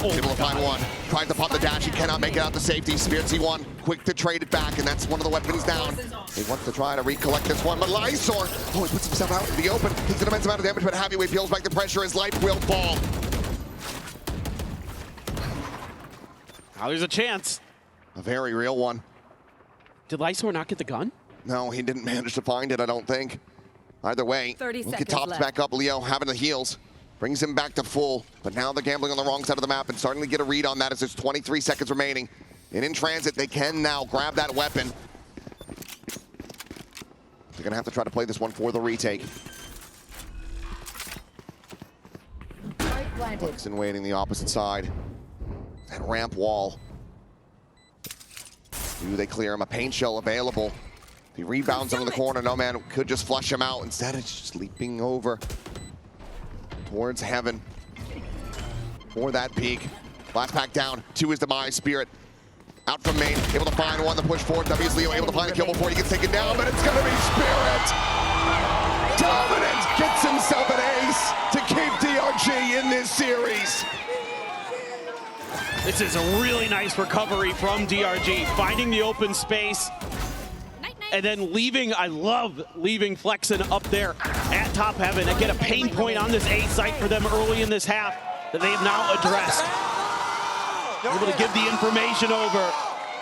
Able to find one. Tries to pop the dash. He cannot make it out to safety. Spirit C1 quick to trade it back, and that's one of the weapons down. He wants to try to recollect this one, but Lysor, he puts himself out in the open. Takes an immense amount of damage, but Heavyweight feels back the pressure. His life will fall. Now there's a chance. A very real one. Did Lysor not get the gun? No, he didn't manage to find it, I don't think. Either way, 30 Luka seconds tops left. back up. Leo having the heals. Brings him back to full, but now they're gambling on the wrong side of the map and starting to get a read on that as there's 23 seconds remaining. And in transit, they can now grab that weapon. They're gonna have to try to play this one for the retake. Buxton waiting the opposite side. That ramp wall. Do they clear him? A paint shell available. If he rebounds into the corner, no man could just flush him out. Instead, it's just leaping over towards heaven for that peak. Last pack down, 2 is demise. Spirit out from main, able to find one to push forward. W's Leo able to find a kill before he gets taken down, but it's gonna be Spirit. Dominant gets himself an ace to keep DRG in this series. This is a really nice recovery from DRG, finding the open space and then leaving. I love leaving Flexen up there at top heaven and get a pain point on this A site for them early in this half that they have now addressed. Able to give the information over.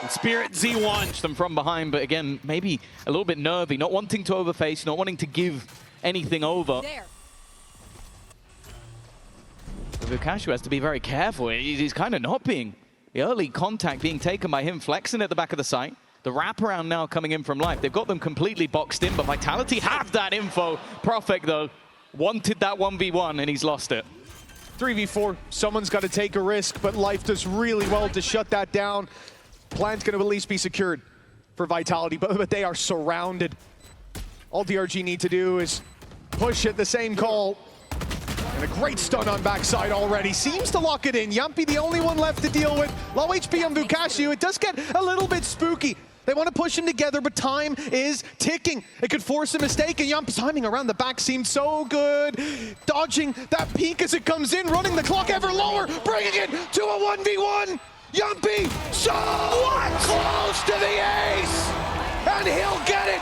And Spirit Z1. Them from behind, but again, maybe a little bit nervy, not wanting to overface, not wanting to give anything over. Vukashu has to be very careful. He's kind of not being. The early contact being taken by him, Flexen at the back of the site. The wraparound now coming in from Life. They've got them completely boxed in, but Vitality have that info. Profek, though, wanted that 1v1, and he's lost it. 3v4, someone's got to take a risk, but Life does really well to shut that down. Plan's going to at least be secured for Vitality, but they are surrounded. All DRG need to do is push at the same call. And a great stun on backside already. Seems to lock it in. Yumpy the only one left to deal with. Low HP on Vukashu. It does get a little bit spooky. They want to push him together, but time is ticking. It could force a mistake, and Yump's timing around the back seemed so good. Dodging that peak as it comes in, running the clock ever lower, bringing it to a 1v1. Yumpy so close to the ace, and he'll get it,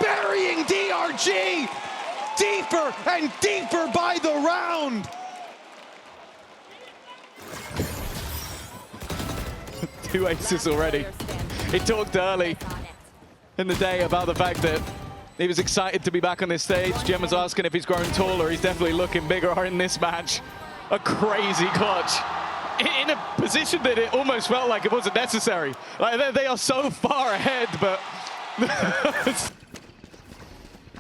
burying DRG. Deeper and deeper by the round. Two aces already. He talked early in the day about the fact that he was excited to be back on this stage. Jem was asking if he's grown taller. He's definitely looking bigger in this match. A crazy clutch. In a position that it almost felt like it wasn't necessary. Like they are so far ahead, but...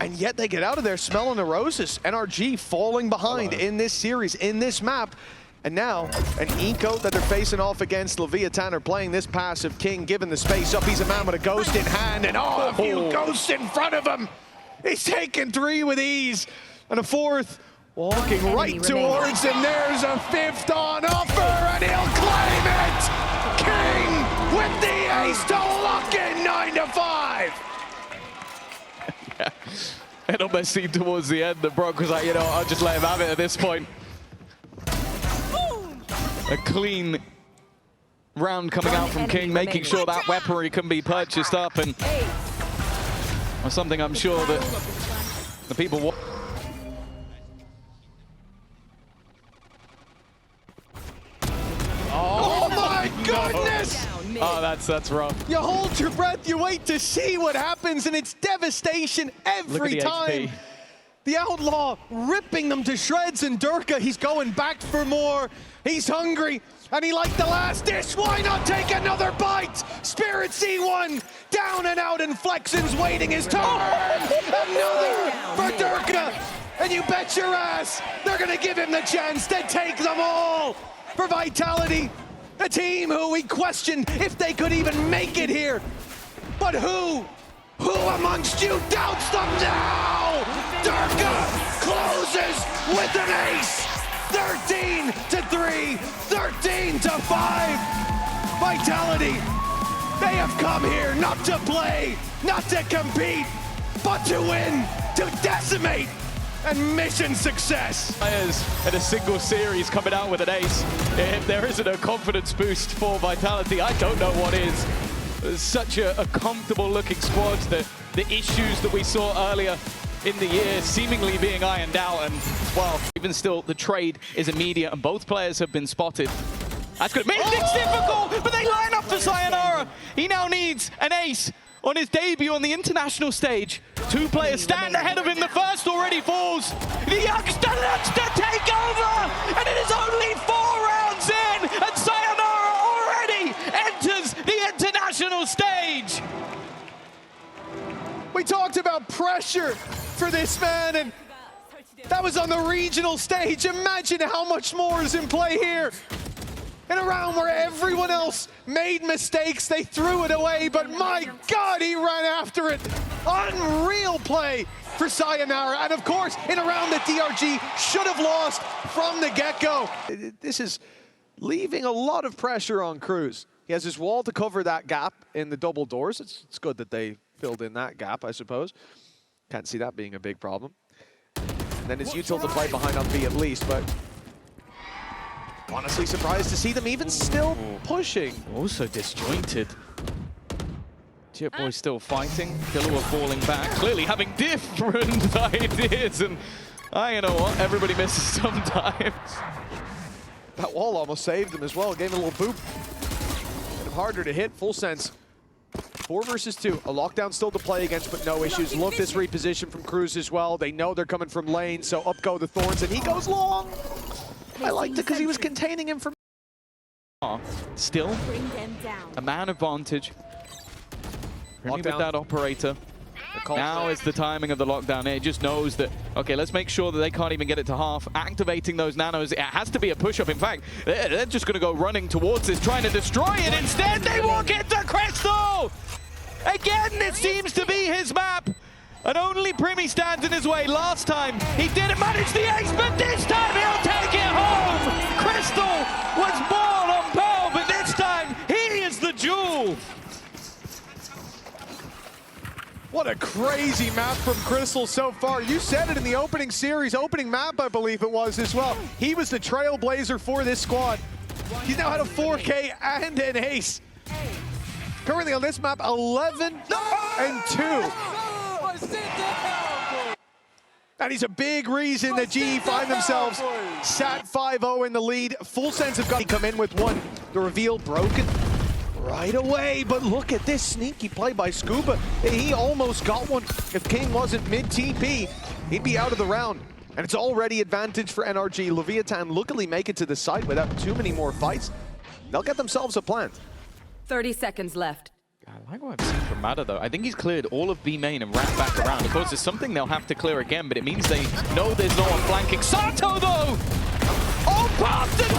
And yet they get out of there smelling the roses. NRG falling behind in this series, in this map. And now, an eco that they're facing off against. Leviathan are playing this passive. King giving the space up. He's a man with a ghost in hand, and a few ghosts in front of him. He's taking 3 with ease. And a 4th walking right towards him. There's a 5th on offer, and he'll claim it! King with the ace to lock in 9-5. Yeah. It almost seemed towards the end that Brock was like, you know, I'll just let him have it at this point. A clean round coming out from King, making sure that weaponry can be purchased up, and something I'm sure that the people want. Oh my goodness! Oh, that's rough. You hold your breath, you wait to see what happens, and it's devastation every time. HP. The Outlaw ripping them to shreds, and Durka, he's going back for more. He's hungry, and he liked the last dish. Why not take another bite? Spirit C1 down and out, and Flexen's waiting his turn. Another for Durka, and you bet your ass they're gonna give him the chance to take them all for Vitality. A team who we questioned if they could even make it here. But who amongst you doubts them now? Durka closes with an ace. 13-3, 13-5. Vitality, they have come here not to play, not to compete, but to win, to decimate And mission success! Players in a single series coming out with an ace. If there isn't a confidence boost for Vitality, I don't know what is. It's such a comfortable looking squad. The issues that we saw earlier in the year seemingly being ironed out, and well, even still the trade is immediate and both players have been spotted. That's good. Makes things difficult, but they line up for Sayonara. He now needs an ace on his debut on the international stage. Two players stand ahead of him. The first already falls. The youngster looks to take over, and it is only 4 rounds in, and Sayonara already enters the international stage. We talked about pressure for this man, and that was on the regional stage. Imagine how much more is in play here. In a round where everyone else made mistakes, they threw it away, but my God, he ran after it. Unreal play for Sayonara, and of course, in a round that DRG should have lost from the get-go. This is leaving a lot of pressure on Cruz. He has his wall to cover that gap in the double doors. It's good that they filled in that gap, I suppose. Can't see that being a big problem. And then it's util to play behind on B at least, but honestly surprised to see them even still pushing. Also disjointed. Jetboy still fighting. Killua falling back. Clearly having different ideas. And you know what? Everybody misses sometimes. That wall almost saved him as well. Gave him a little boop. Made him harder to hit. Full sense. 4 versus 2. A lockdown still to play against, but no issues. Love this reposition from Cruz as well. They know they're coming from lane, so up go the Thorns, and he goes long. I liked it because he was containing him from... Still a man advantage. With that operator. Now is the timing of the lockdown. It just knows that, okay, let's make sure that they can't even get it to half. Activating those nanos, it has to be a push-up. In fact, they're just going to go running towards this, trying to destroy it. Instead, they walk into Crystal! Again, it seems to be his map. And only Primi stands in his way. Last time, he didn't manage the ace, but this time he'll take it home! Crystal was born on Pearl, but this time, he is the jewel! What a crazy map from Crystal so far. You said it in the opening series, opening map, I believe it was as well. He was the trailblazer for this squad. He's now had a 4K and an ace. Currently on this map, 11-2. And he's a big reason that GE find themselves sat 5-0 in the lead. Full sense of got to come in with one. The reveal broken right away, but look at this sneaky play by Scuba. He almost got one. If King wasn't mid-TP, he'd be out of the round. And it's already advantage for NRG. Leviathan luckily make it to the site without too many more fights. They'll get themselves a plant. 30 seconds left. I like what I've seen from Mada, though. I think he's cleared all of B main and ran back around. Of course, it's something they'll have to clear again, but it means they know there's no one flanking. Sato, though! Oh, past the 3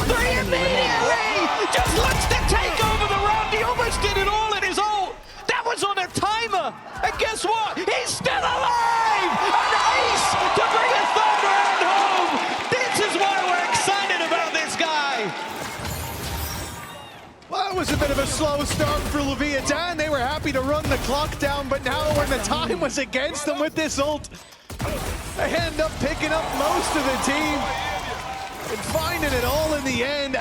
immediately! Just looks to take over the round. He almost did it all in his ult. That was on a timer. And guess what? He's still alive! An ace to bring a third round home! This is why we're excited about this guy! Well, that was a bit of a slow start for Leviathan. They were happy to run the clock down, but now when the time was against them with this ult, they end up picking up most of the team and finding it all in the end.